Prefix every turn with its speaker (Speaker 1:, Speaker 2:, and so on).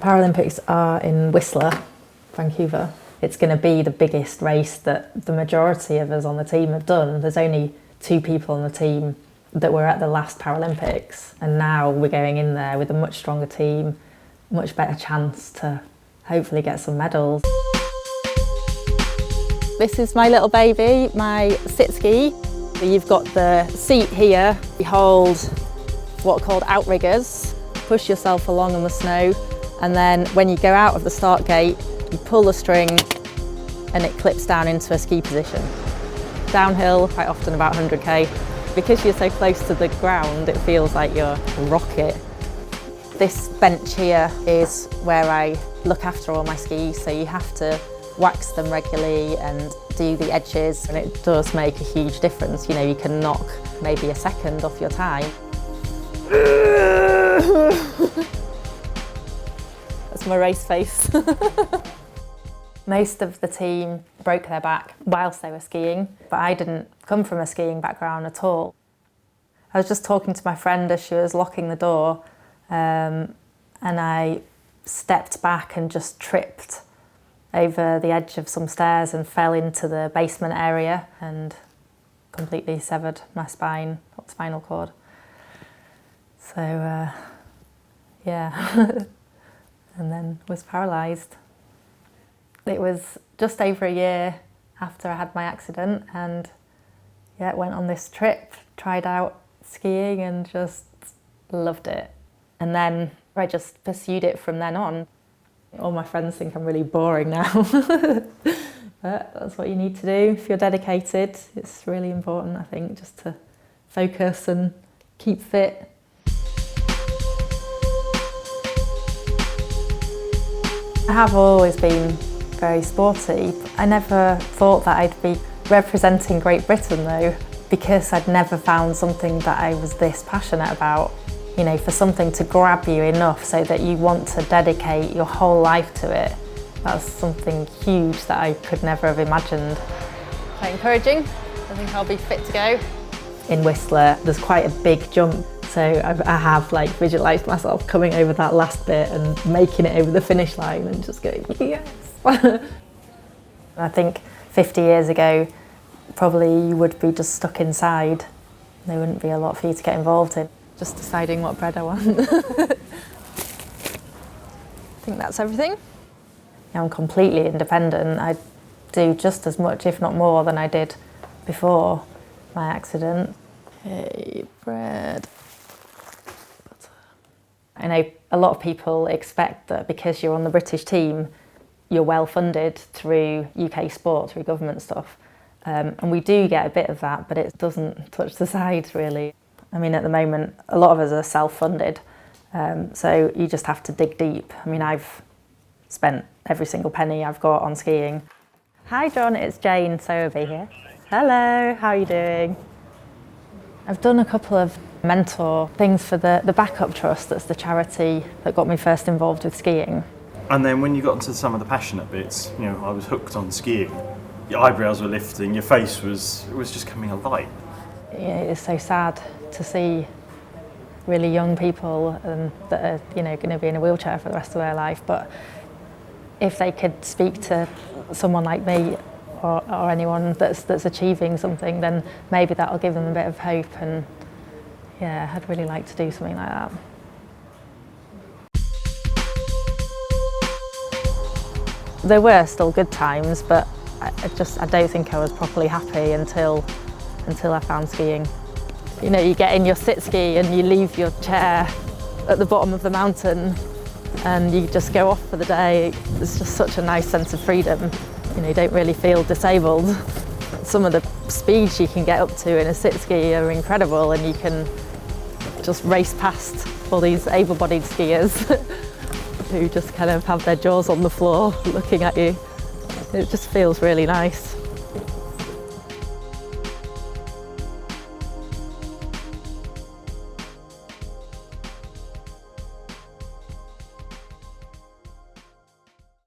Speaker 1: Paralympics are in Whistler, Vancouver. It's going to be the biggest race that the majority of us on the team have done. There's only 2 people on the team that were at the last Paralympics, and now we're going in there with a much stronger team, much better chance to hopefully get some medals.
Speaker 2: This is my little baby, my sit ski. You've got the seat here. You hold what are called outriggers, push yourself along on the snow, and then when you go out of the start gate, you pull the string and it clips down into a ski position. Downhill, quite often about 100k. Because you're so close to the ground, it feels like you're a rocket. This bench here is where I look after all my skis, so you have to wax them regularly and do the edges, and it does make a huge difference. You know, you can knock maybe a second off your time. That's my race face.
Speaker 1: Most of the team broke their back whilst they were skiing, but I didn't come from a skiing background at all. I was just talking to my friend as she was locking the door, and I stepped back and just tripped over the edge of some stairs and fell into the basement area and completely severed my spinal cord. So, yeah, and then was paralysed. It was just over a year after I had my accident, and yeah, went on this trip, tried out skiing and just loved it. And then I just pursued it from then on. All my friends think I'm really boring now, but that's what you need to do if you're dedicated. It's really important, I think, just to focus and keep fit. I have always been very sporty. I never thought that I'd be representing Great Britain though, because I'd never found something that I was this passionate about. You know, for something to grab you enough so that you want to dedicate your whole life to it, that's something huge that I could never have imagined.
Speaker 2: Quite encouraging. I think I'll be fit to go.
Speaker 1: In Whistler, there's quite a big jump, so I have like visualised myself coming over that last bit and making it over the finish line and just going, yes! I think 50 years ago, probably you would be just stuck inside. There wouldn't be a lot for you to get involved in. Just deciding what bread I want.
Speaker 2: I think that's everything.
Speaker 1: I'm completely independent. I do just as much, if not more, than I did before my accident.
Speaker 2: Okay, bread.
Speaker 1: I know a lot of people expect that because you're on the British team, you're well funded through UK sport, through government stuff. And we do get a bit of that, but it doesn't touch the sides really. I mean, at the moment, a lot of us are self-funded, so you just have to dig deep. I mean, I've spent every single penny I've got on skiing. Hi John, it's Jane Sowerby here. Hello, how are you doing? I've done a couple of mentor things for the Backup Trust, that's the charity that got me first involved with skiing.
Speaker 3: And then when you got into some of the passionate bits, you know, I was hooked on skiing. Your eyebrows were lifting, your face was just coming alight.
Speaker 1: Yeah, it's so sad to see really young people that are, you know, going to be in a wheelchair for the rest of their life. But if they could speak to someone like me or anyone that's achieving something, then maybe that'll give them a bit of hope. And yeah, I'd really like to do something like that. There were still good times, but I don't think I was properly happy until I found skiing. You know, you get in your sit ski and you leave your chair at the bottom of the mountain and you just go off for the day. It's just such a nice sense of freedom. You know, you don't really feel disabled. Some of the speeds you can get up to in a sit ski are incredible, and you can just race past all these able-bodied skiers who just kind of have their jaws on the floor looking at you. It just feels really nice.